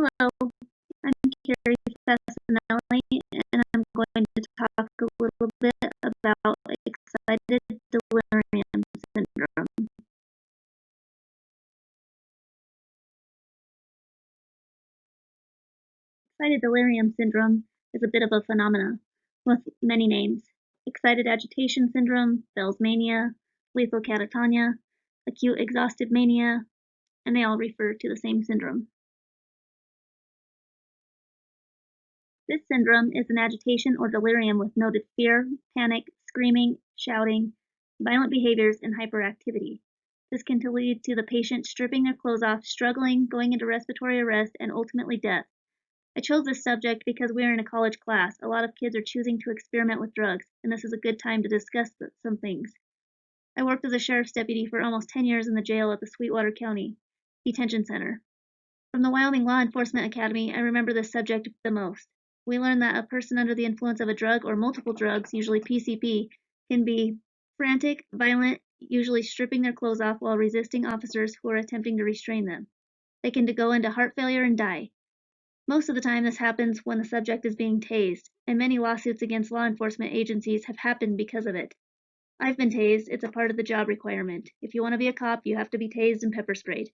Hello, I'm Carrie Fasanelli, and I'm going to talk a little bit about excited delirium syndrome. Excited delirium syndrome is a bit of a phenomena with many names. Excited agitation syndrome, Bell's mania, lethal catatonia, acute exhaustive mania, and they all refer to the same syndrome. This syndrome is an agitation or delirium with noted fear, panic, screaming, shouting, violent behaviors, and hyperactivity. This can lead to the patient stripping their clothes off, struggling, going into respiratory arrest, and ultimately death. I chose this subject because we are in a college class. A lot of kids are choosing to experiment with drugs, and this is a good time to discuss some things. I worked as a sheriff's deputy for almost 10 years in the jail at the Sweetwater County Detention Center. From the Wyoming Law Enforcement Academy, I remember this subject the most. We learned that a person under the influence of a drug or multiple drugs, usually PCP, can be frantic, violent, usually stripping their clothes off while resisting officers who are attempting to restrain them. They can go into heart failure and die. Most of the time, this happens when the subject is being tased, and many lawsuits against law enforcement agencies have happened because of it. I've been tased, it's a part of the job requirement. If you want to be a cop, you have to be tased and pepper sprayed.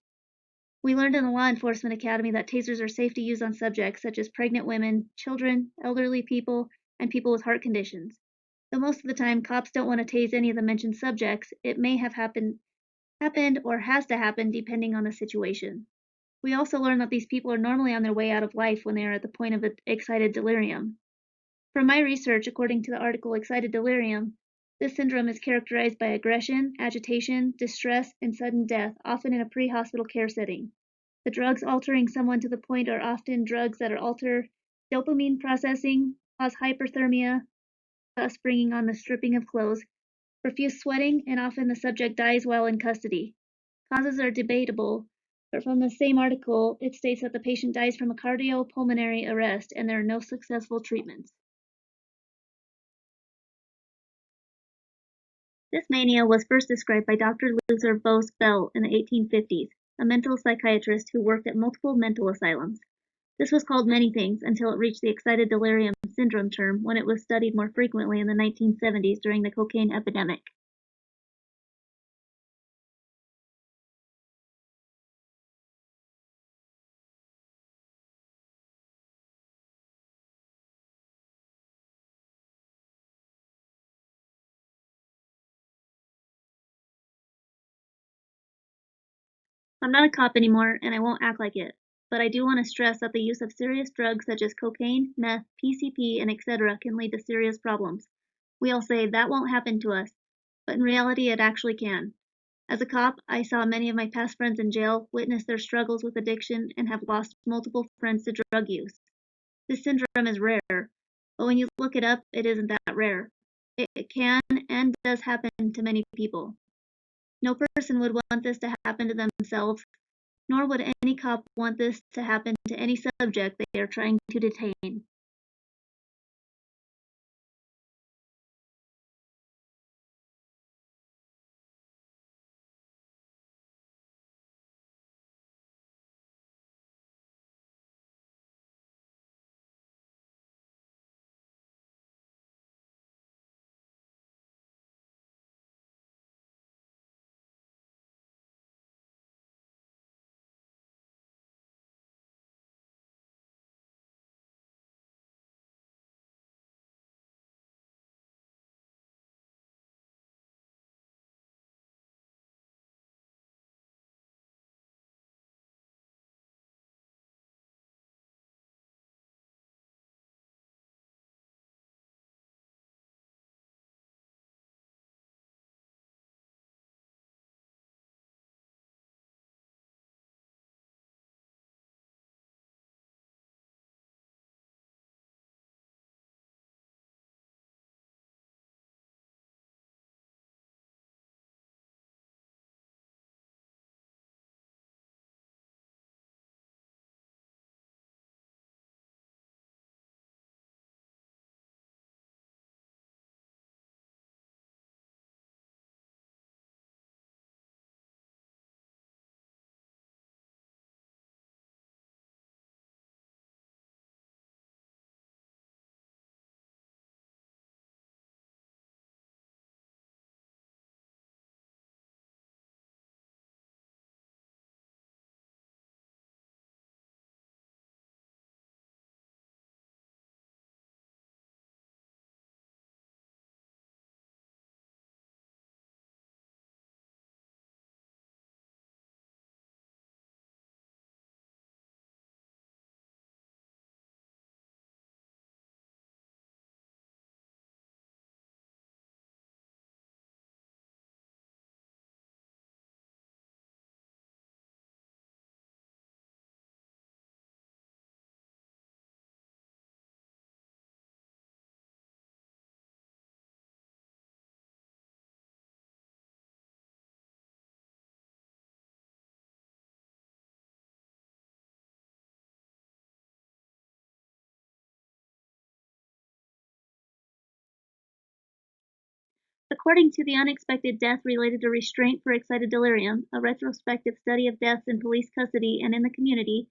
We learned in the Law Enforcement Academy that tasers are safe to use on subjects such as pregnant women, children, elderly people, and people with heart conditions. Though most of the time cops don't want to tase any of the mentioned subjects, it may have happened or has to happen depending on the situation. We also learned that these people are normally on their way out of life when they are at the point of excited delirium. From my research, according to the article Excited Delirium, this syndrome is characterized by aggression, agitation, distress, and sudden death, often in a pre-hospital care setting. The drugs altering someone to the point are often drugs that alter dopamine processing, cause hyperthermia, thus bringing on the stripping of clothes, profuse sweating, and often the subject dies while in custody. Causes are debatable, but from the same article, it states that the patient dies from a cardiopulmonary arrest and there are no successful treatments. This mania was first described by Doctor Luther Bose Bell in the 1850s, a mental psychiatrist who worked at multiple mental asylums. This was called many things until it reached the excited delirium syndrome term when it was studied more frequently in the 1970s during the cocaine epidemic. I'm not a cop anymore and I won't act like it, but I do want to stress that the use of serious drugs such as cocaine, meth, PCP, and etc. can lead to serious problems. We all say that won't happen to us, but in reality it actually can. As a cop, I saw many of my past friends in jail witness their struggles with addiction and have lost multiple friends to drug use. This syndrome is rare, but when you look it up, it isn't that rare. It can and does happen to many people. No person would want this to happen to themselves, nor would any cop want this to happen to any subject they are trying to detain. According to the unexpected death related to restraint for excited delirium, a retrospective study of deaths in police custody and in the community,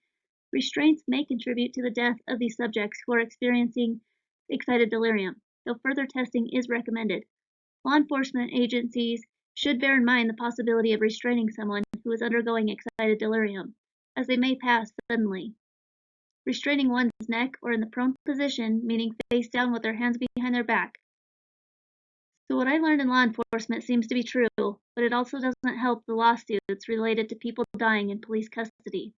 restraints may contribute to the death of these subjects who are experiencing excited delirium, though further testing is recommended. Law enforcement agencies should bear in mind the possibility of restraining someone who is undergoing excited delirium, as they may pass suddenly. Restraining one's neck or in the prone position, meaning face down with their hands behind their back. So what I learned in law enforcement seems to be true, but it also doesn't help the lawsuits related to people dying in police custody.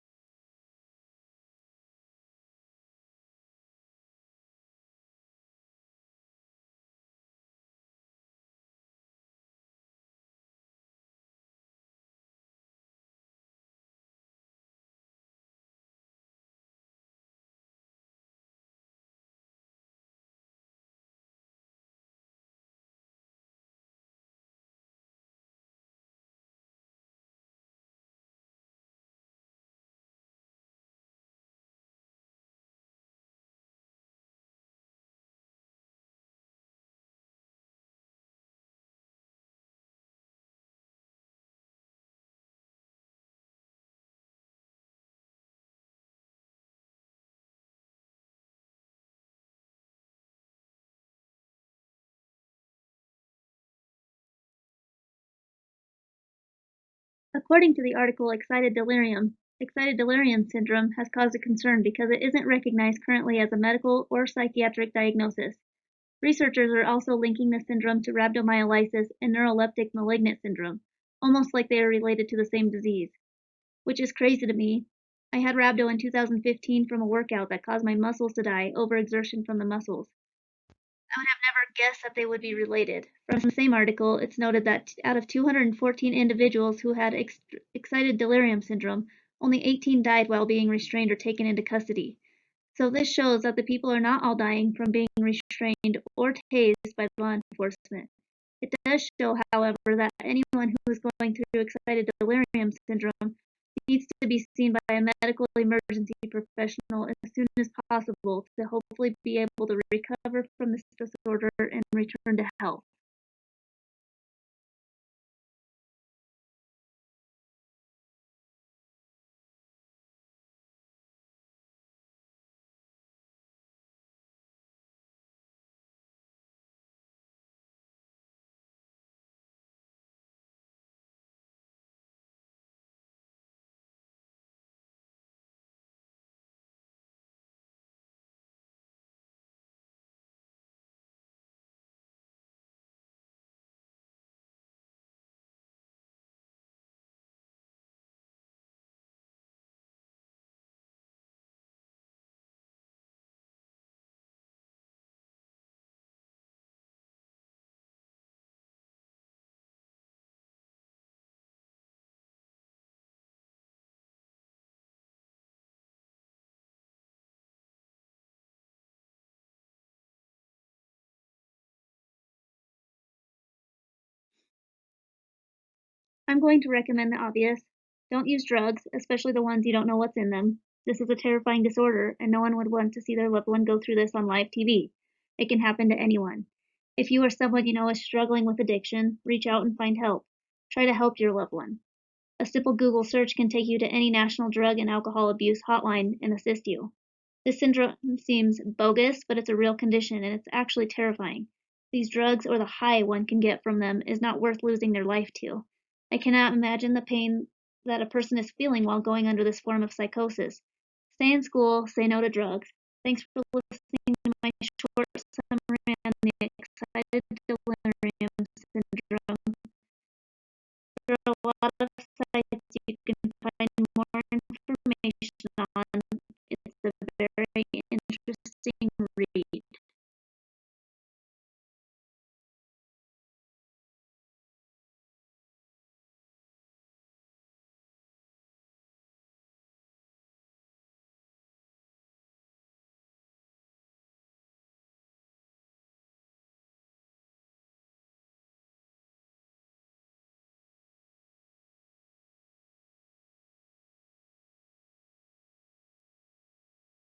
According to the article Excited Delirium syndrome has caused a concern because it isn't recognized currently as a medical or psychiatric diagnosis. Researchers are also linking the syndrome to rhabdomyolysis and neuroleptic malignant syndrome, almost like they are related to the same disease, which is crazy to me. I had rhabdo in 2015 from a workout that caused my muscles to die, overexertion from the muscles. I would have never guessed that they would be related. From the same article, it's noted that out of 214 individuals who had excited delirium syndrome, only 18 died while being restrained or taken into custody. So this shows that the people are not all dying from being restrained or tased by law enforcement. It does show, however, that anyone who is going through excited delirium syndrome needs to be seen by a medical emergency professional as soon as possible to hopefully be able to recover from this disorder and return to health. I'm going to recommend the obvious. Don't use drugs, especially the ones you don't know what's in them. This is a terrifying disorder, and no one would want to see their loved one go through this on live TV. It can happen to anyone. If you or someone you know is struggling with addiction, reach out and find help. Try to help your loved one. A simple Google search can take you to any national drug and alcohol abuse hotline and assist you. This syndrome seems bogus, but it's a real condition and it's actually terrifying. These drugs or the high one can get from them is not worth losing their life to. I cannot imagine the pain that a person is feeling while going under this form of psychosis. Stay in school, say no to drugs. Thanks for listening to my short summary on the excited delirium syndrome. There are a lot of sites